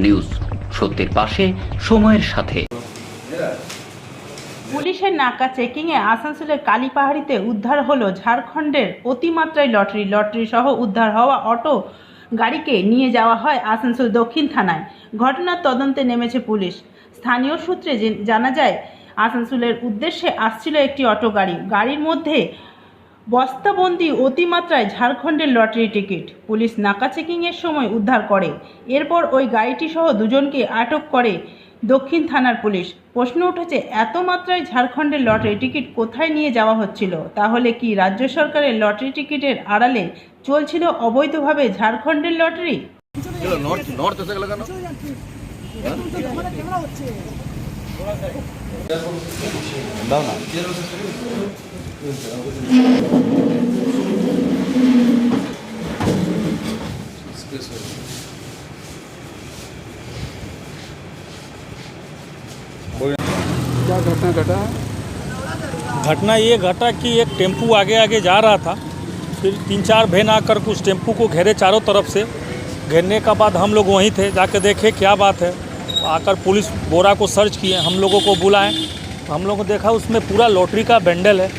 News সত্যের পাশে সময়ের সাথে। পুলিশের নাকা চেকিংয়ে আসানসোলের কালীপাহাড়িতে উদ্ধার হলো ঝাড়খণ্ডের অতিমাত্রায় লটারি সহ উদ্ধার হওয়া অটো গাড়িকে নিয়ে যাওয়া হয় আসানসোল দক্ষিণ থানায়। ঘটনার তদন্তে নেমেছে পুলিশ। স্থানীয় সূত্রে জানা যায়, আসানসোলের উদ্দেশ্যে আসছিল একটি অটো গাড়ি। গাড়ির মধ্যে বস্তাবন্দি অতিমাত্রায় ঝাড়খণ্ডের লটারি টিকিট পুলিশ নাকা চেকিংয়ের সময় উদ্ধার করে। এরপর ওই গাড়িটি সহ দুজনকে আটক করে দক্ষিণ থানার পুলিশ। প্রশ্ন উঠেছে, এত মাত্রায় ঝাড়খণ্ডের লটারি টিকিট কোথায় নিয়ে যাওয়া হচ্ছিল? তাহলে কি রাজ্য সরকারের লটারি টিকিটের আড়ালে চলছিল অবৈধভাবে ঝাড়খণ্ডের লটারি? क्या घटना घटा? घटना ये घटा कि एक टेम्पू आगे आगे जा रहा था, फिर 3-4 वैन आकर उस टेम्पू को घेरे चारों तरफ से। घेरने का बाद हम लोग वहीं थे, जाके देखे क्या बात है। आकर पुलिस बोरा को सर्च किए, हम लोगों को बुलाएं तो हम लोगों को देखा उसमें पूरा लॉटरी का बंडल है।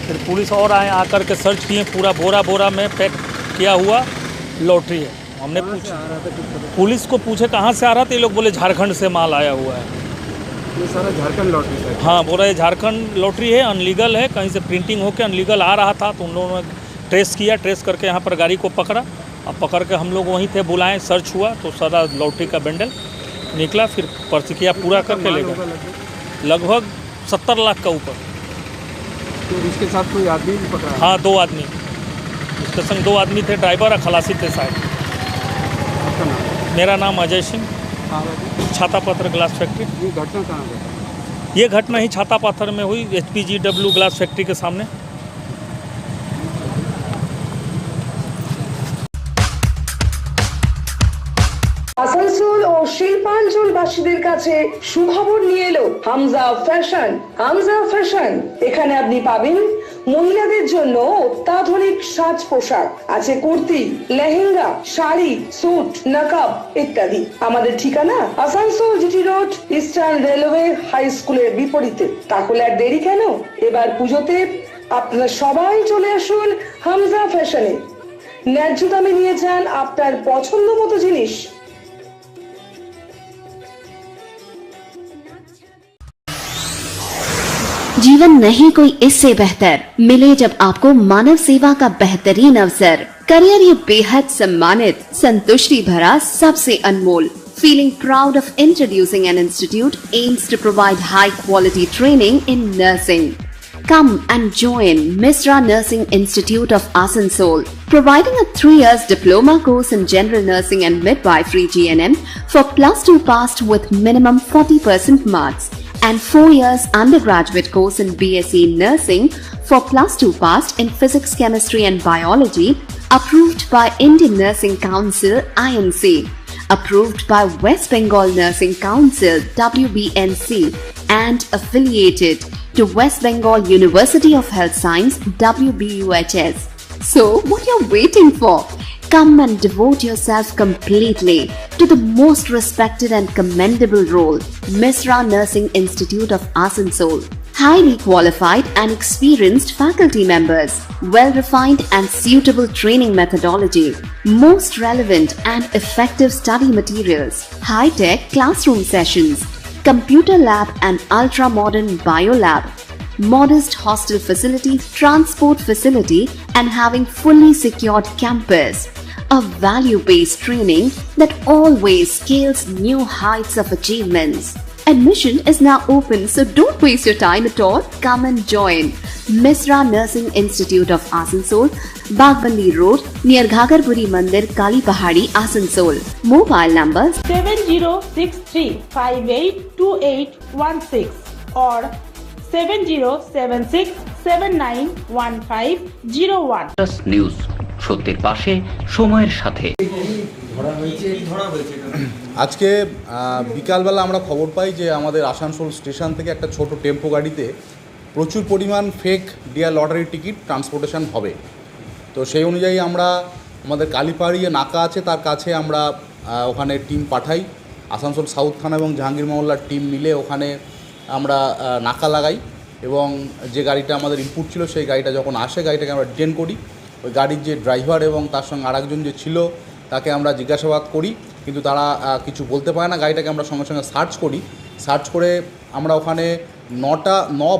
फिर पुलिस और आए, आकर के सर्च किए, पूरा बोरा में पैक किया हुआ लॉटरी है। हमने पुलिस को पूछे कहाँ से आ रहा था, ये लोग बोले झारखंड से माल आया हुआ है। ये सारा झारखंड लॉटरी है? हाँ, बोला ये झारखंड लॉटरी है, अनलीगल है, कहीं से प्रिंटिंग होकर अनलीगल आ रहा था। तो उन लोगों ने ट्रेस किया, ट्रेस करके यहाँ पर गाड़ी को पकड़ा। अब पकड़ के हम लोग वहीं थे, बुलाएं, सर्च हुआ तो सारा लॉटरी का बंडल निकला। फिर प्रक्रिया पूरा करके ले गए, लगभग 70 लाख का ऊपर। तो इसके साथ कोई आदमी भी पकड़ा? हाँ, 2 आदमी, इसके संग 2 आदमी थे, ड्राइवर और खलासी थे शायद। आपका नाम? मेरा नाम अजय सिंह, हाँ भाई। छाता पत्थर ग्लास फैक्ट्री। ये घटना कहाँ घटा? ये घटना ही छाता पत्थर में हुई, HPGW ग्लास फैक्ट्री के सामने। আসানসোল ও শিল্পাঞ্চলবাসীদের কাছে সুখবর নিয়ে এলো হামজা ফ্যাশন। হামজা ফ্যাশন, এখানে আপনি পাবেন মহিলাদের জন্য অত্যাধুনিক সাজ পোশাক, আছে কুর্তি, লেহেঙ্গা, শাড়ি, স্যুট, নকআপ ইত্যাদি। আমাদের ঠিকানা Asansol GT road, eastern railway high স্কুলের বিপরীতে। তাহলে আর দেরি কেন, এবার পুজোতে আপনারা সবাই চলে আসুন হামজা ফ্যাশনে। ন্যায্য দামে নিয়ে যান আপনার পছন্দ মতো জিনিস। जीवन नहीं कोई इससे बेहतर मिले जब आपको मानव सेवा का बेहतरीन अवसर। करियर ये बेहद सम्मानित, संतुष्टि भरा, सबसे अनमोल। Feeling proud of introducing an institute aims to provide high quality training in nursing. Come and join Misra Nursing Institute of Asansol, providing a 3 years diploma course in general nursing and midwifery GNM for +2 passed with minimum 40% marks, and 4 years undergraduate course in BSc Nursing for +2 passed in Physics, Chemistry and Biology, approved by Indian Nursing Council INC, approved by West Bengal Nursing Council WBNC, and affiliated to West Bengal University of Health Science WBUHS. So what you're waiting for? Come and devote yourself completely to the most respected and commendable role, Misra Nursing Institute of Asansol. Highly qualified and experienced faculty members, well-refined and suitable training methodology, most relevant and effective study materials, high-tech classroom sessions, computer lab and ultra-modern biolab, modest hostel facility, transport facility, and having fully secured campus. A value-based training that always scales new heights of achievements. Admission is now open, so don't waste your time at all. Come and join Misra Nursing Institute of Asansol, Bagbandi Road, near Ghagarburi Mandir, Kalipahari, Asansol. Mobile number 7063582816 or 7076791501। News সত্যের পাশে সময়ের সাথে। আজকে বিকালবেলা আমরা খবর পাই যে আমাদের আসানসোল স্টেশন থেকে একটা ছোট টেম্পো গাড়িতে প্রচুর পরিমাণ fake dear lottery ticket transportation হবে। তো সেই অনুযায়ী আমরা আমাদের কালীপাহাড়ি নাকা আছে তার কাছে আমরা ওখানে টিম পাঠাই। আসানসোল সাউথ থানা এবং জাহাঙ্গীর মহল্লার টিম মিলে ওখানে আমরা নাকা লাগাই এবং যে গাড়িটা আমাদের ইনপুট ছিল সেই গাড়িটা যখন আসে গাড়িটাকে আমরা ডিটেন করি। ওই গাড়ির যে ড্রাইভার এবং তার সঙ্গে আরেকজন যে ছিল তাকে আমরা জিজ্ঞাসাবাদ করি, কিন্তু তারা কিছু বলতে পারে না। গাড়িটাকে আমরা সঙ্গে সঙ্গে সার্চ করি। সার্চ করে আমরা ওখানে 9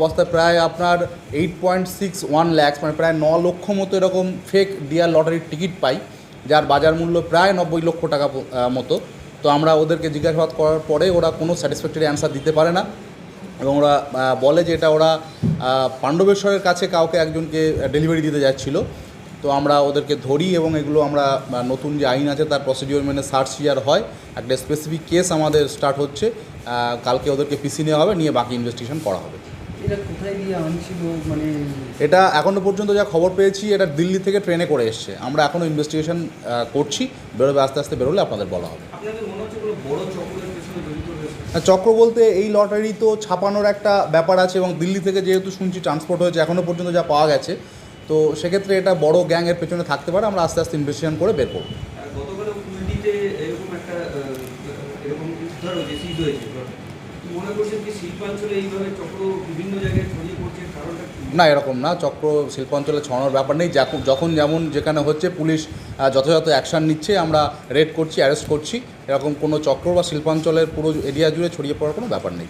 বস্তায় প্রায় আপনার 8.61 লাখ, মানে প্রায় 9 লক্ষ মতো এরকম ফেক ডিয়ার লটারির টিকিট পাই, যার বাজার মূল্য প্রায় 90 লক্ষ টাকা মতো। তো আমরা ওদেরকে জিজ্ঞাসাবাদ করার পরে ওরা কোনো স্যাটিসফ্যাক্টরি অ্যান্সার দিতে পারে না এবং ওরা বলে যে এটা ওরা পাণ্ডবেশ্বরের কাছে কাউকে একজনকে ডেলিভারি দিতে যাচ্ছিলো। তো আমরা ওদেরকে ধরি এবং এগুলো আমরা নতুন যে আইন আছে তার প্রসিডিওর মেনে সার্চ সিজার হয়। একটা স্পেসিফিক কেস আমাদের স্টার্ট হচ্ছে, কালকে ওদেরকে পিসি নেওয়া হবে, নিয়ে বাকি ইনভেস্টিগেশন করা হবে। এটা কোথায় গিয়ে আনছিল মানে? এটা এখনও পর্যন্ত যা খবর পেয়েছি এটা দিল্লি থেকে ট্রেনে করে এসছে। আমরা এখনও ইনভেস্টিগেশন করছি, বেরোবে, আস্তে আস্তে বেরোলে আপনাদের বলা হবে। চক্র বলতে এই লটারি তো ছাপানোর একটা ব্যাপার আছে এবং দিল্লি থেকে যেহেতু শুনছি ট্রান্সপোর্ট হয়েছে, এখনও পর্যন্ত যা পাওয়া গেছে, তো সেক্ষেত্রে এটা বড় গ্যাংয়ের পেছনে থাকতে পারে। আমরা আস্তে আস্তে ইনভেস্টিগেশন করে বের করব। না, এরকম না, চক্র শিল্পাঞ্চলে ছড়ানোর ব্যাপার নেই। যখন যেমন যেখানে হচ্ছে পুলিশ যথাযথ অ্যাকশান নিচ্ছে, আমরা রেড করছি, অ্যারেস্ট করছি। এরকম কোনো চক্র বা শিল্পাঞ্চলের পুরো এরিয়া জুড়ে ছড়িয়ে পড়ার কোনো ব্যাপার নেই।